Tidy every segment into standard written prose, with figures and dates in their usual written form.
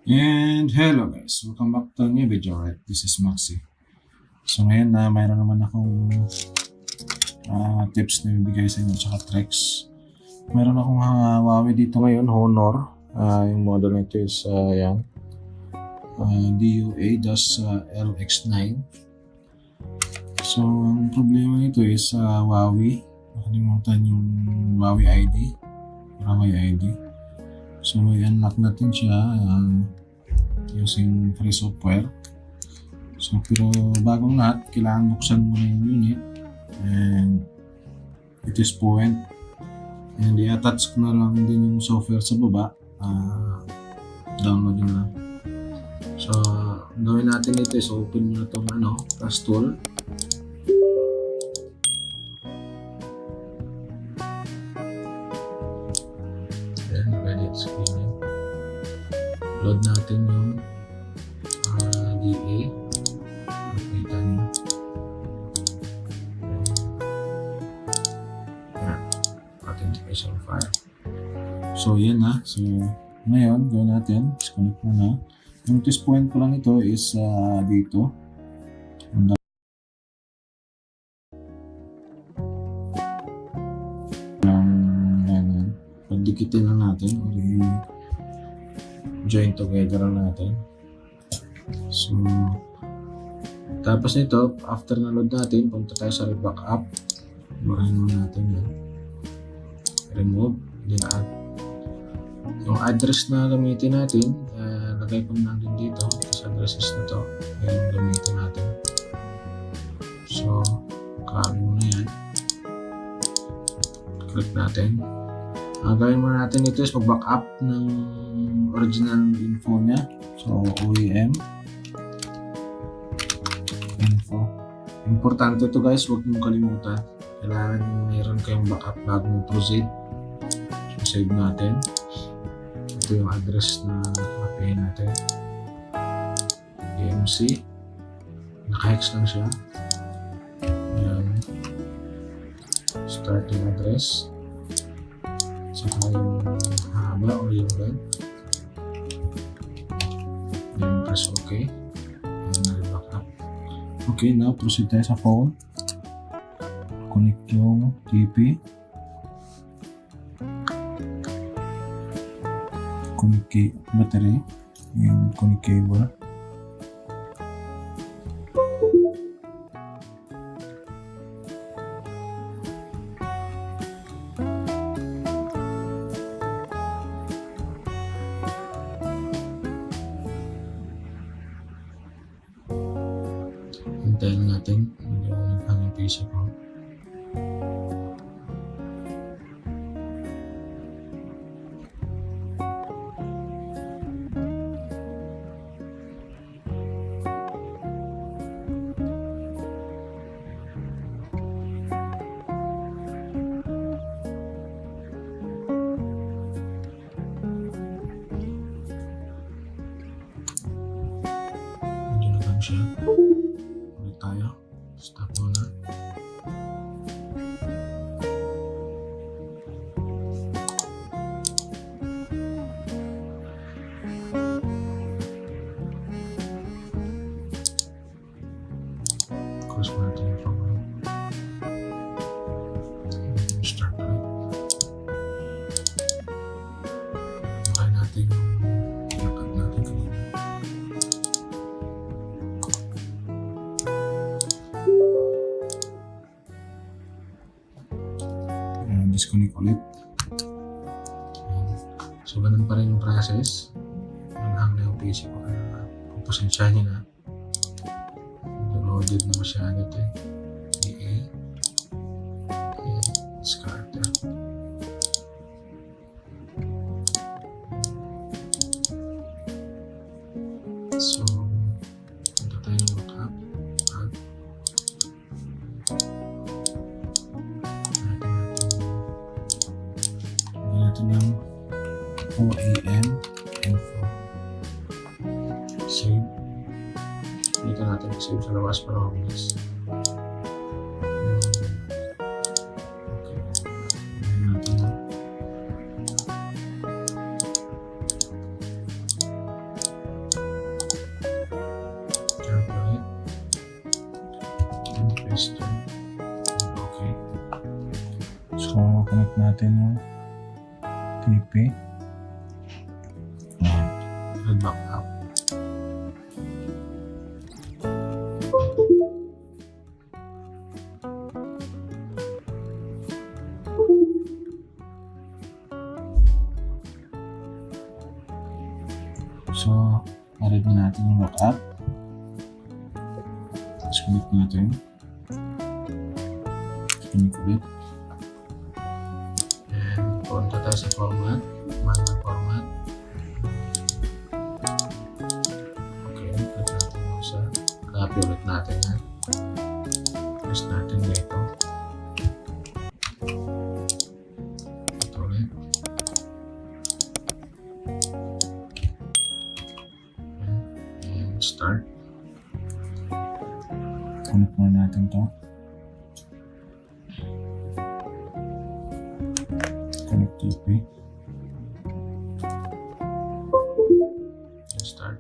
And hello guys, welcome back to a new video, right? This is Maxi. So ngayon na mayroon naman akong tips na ibigay sa inyo tsaka tricks. Mayroon akong Huawei dito ngayon, Honor. Yung model nito is yan, DUA-LX9. So ang problema nito is Huawei. Nakalimutan yung Huawei ID. So i-unlock natin siya using free software. So pero bagong lahat, kailangan buksan mo na yung unit and it is point, and i-attach ko na lang din yung software sa baba. Download nyo lang. So ang gawin natin ito is open nyo na itong task tool. Screen. Load natin yung DA. Makita nyo. Authentication file. So yan na. So ngayon gawin natin. Disconnect muna. Yung test point ko lang ito is dito. Pagdikitin lang natin or join together lang natin. So tapos nito, after na load natin, punta tayo sa backup. Burahin mo natin yan. Remove, then add. Yung address na gamitin natin, lagay ko na din dito. Sa addresses na to, yung gamitin natin. So copy mo na yan. Click natin. Gawin muna natin ito is mag-backup ng original info niya. So, OEM info. Importante ito guys, huwag mong kalimutan. Kailangan mayroon kayong backup bago mo proceed. So, save natin. Ito yung address na copy natin. EMC. Naka-hex lang siya. Yan. Starting address. Saka yung haba o yung red. Then press OK. And na-back up. Okay, now proceed tayo sa phone. Connect yung TP. Connect battery. Yung connect cable. Hintayin natin, hindi ako naghang yung PC ko. Hindi na lang siya. Tayo. Stop muna. Close muna natin yung program. Start ulit. Makain natin yung pinakad natin kanina. Disconnect ulit. So ganun pa rin yung process. Nanghang na yung PC ko, kaya pupusensyahin na. Loaded na masyado ito eh. DA Scarter. So punta tayo ng backup. Ng OEM info. Save. Dito natin save sa labas para mabilis. Okay. Natin. natin yung TP. Red backup. So, na-read na natin yung backup. Submit natin. Submit ulit. And punta tayo sa format. Manual format. Okay, punta natin mo sa copy ulit natin yan. Press natin dito. Ito ulit. And start. Connect muna natin to. Connect TP. And start.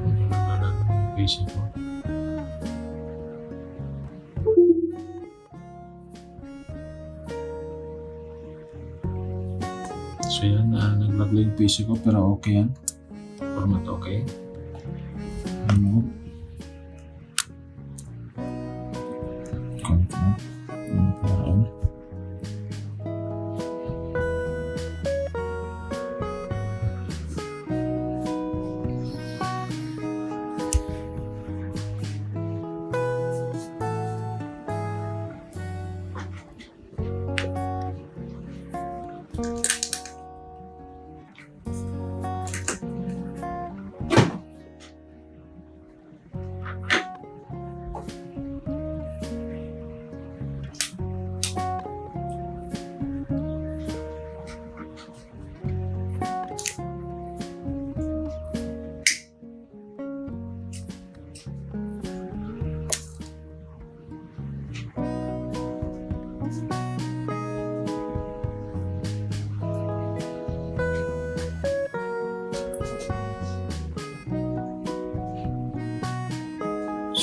Naglalag yung PC ko. So yan, nag-lag yung PC ko pero okay yan. Format okay. Remove. Confirm. Paraan.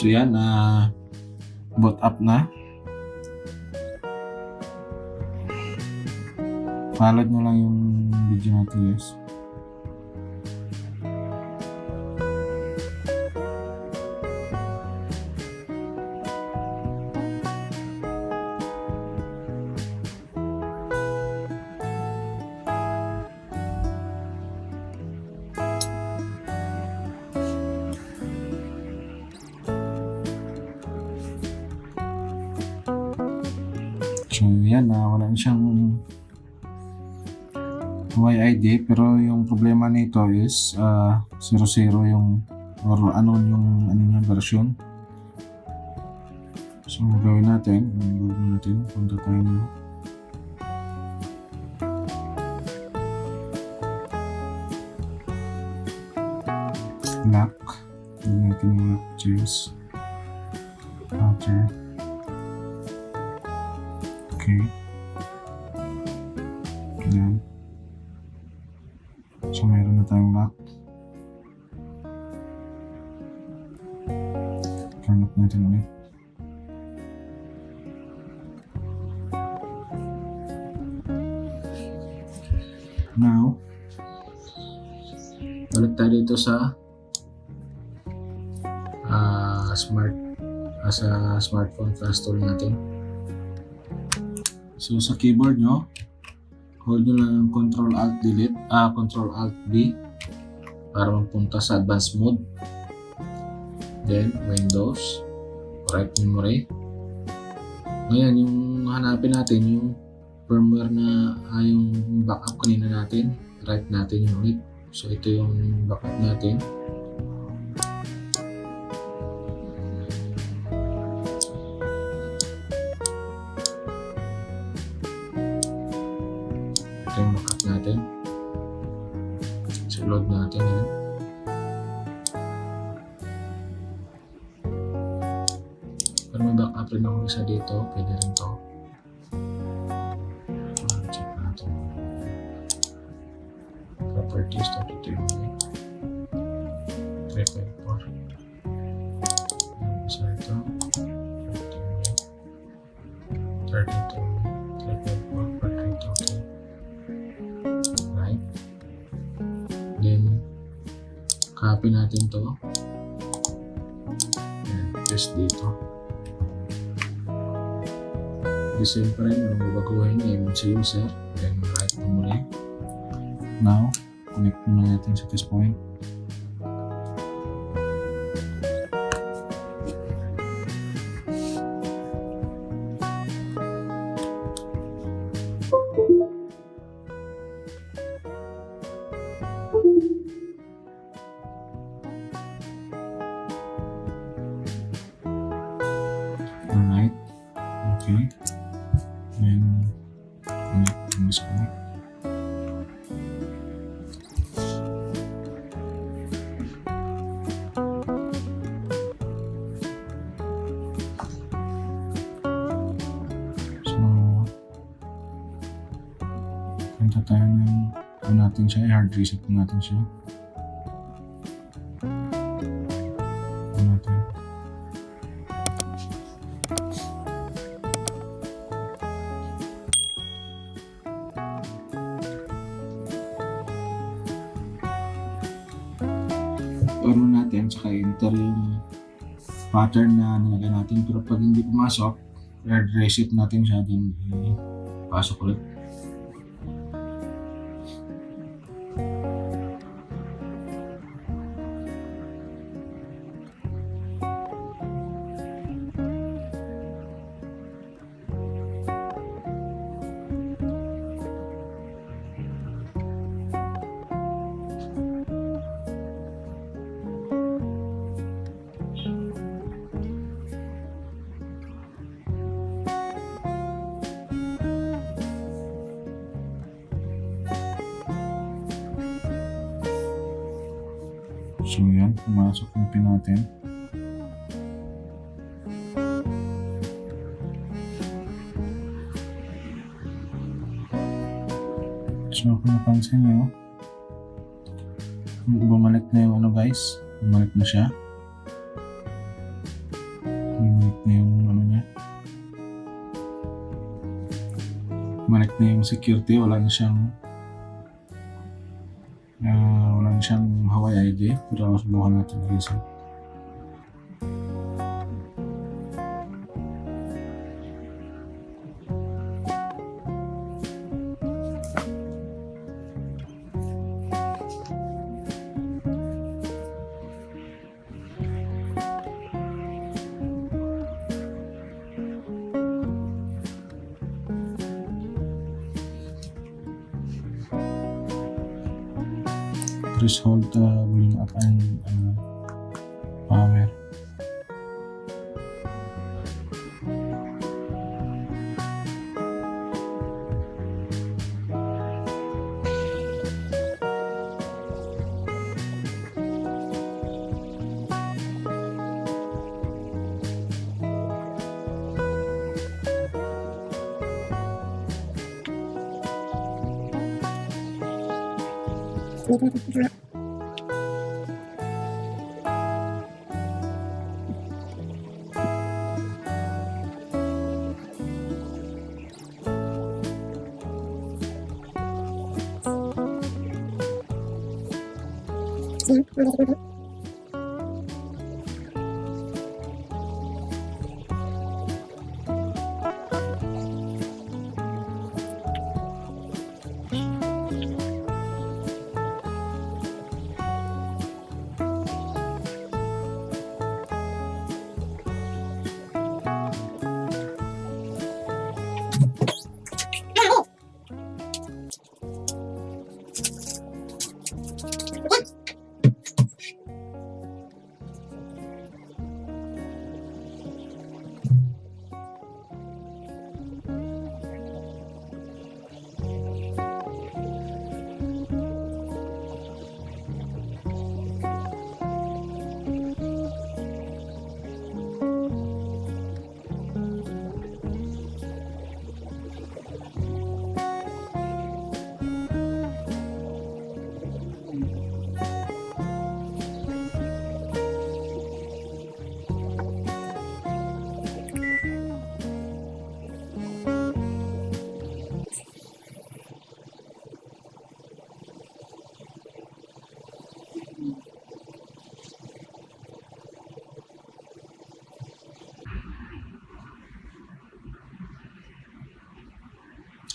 So yan, boot up na. Follow nyo lang yung video natin, guys. So yan, wala na siyang YID pero yung problema nito is 00 yung or ano yung ano niya version. So gawin natin, punta tayo na lock, gawin natin yung lock cheers outer. Okay. Yan. So, meron na tayong lock. Turn up natin ulit. Now, balik tayo dito sa smartphone flash tool natin. So sa keyboard nyo, hold nyo lang Ctrl Alt Delete, Ctrl Alt B para magpunta sa advanced mode. Then Windows, right memory. Ngayon yung hanapin natin yung firmware na yung backup kanina natin, right natin yung ulit. So ito yung backup natin. Ito yung backup natin. So load natin yan. Pero may backup rin ako isa dito. Pwede rin to. Check natin. Properties, ito yung 354. Isa ito. Copy natin to. Ayan, paste dito. The same pa rin, walang babaguhin, MMC user. Then, right mo muli. Now, connect muna natin sa test point. Alright. Okay. Then, connect and disconnect. So, punta tayo ng kung natin siya, i-hard reset natin siya. Kung natin. Ano natin, saka enter yung pattern na nilagay natin. Pero pag hindi pumasok, hard reset natin siya, din pasok ulit. So yan, pumasok yung pin natin. So kung napansin nyo, bumalik na yung ano guys, bumalik na siya. Bumalik na yung ano niya. Bumalik na yung security, wala na siyang Hawaii ID, pero subukan natin reset. Threshold volume up and power.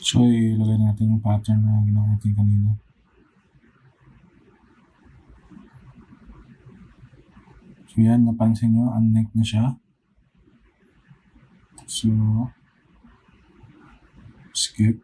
So, ilagay natin yung pattern na ginawa natin kanina. So, yan, napansin nyo, unneck na siya. So, skip.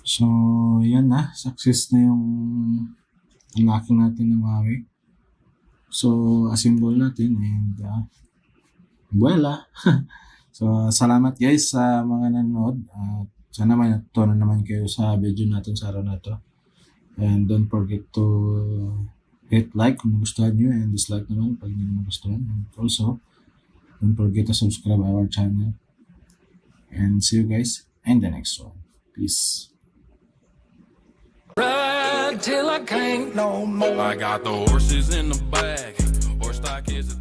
So, yan na. Success na yung unlocking natin ng Huawei. So, assemble natin and voila! So, salamat guys sa mga nanonood. Sana may natutunan naman kayo sa video natin sa araw na to. And don't forget to hit like kung nagustuhan nyo and dislike naman pag hindi nyo nagustuhan. And also, don't forget to subscribe our channel. And see you guys in the next one. Peace. Ride till I can't no more. I got the horses in the back, horse stock is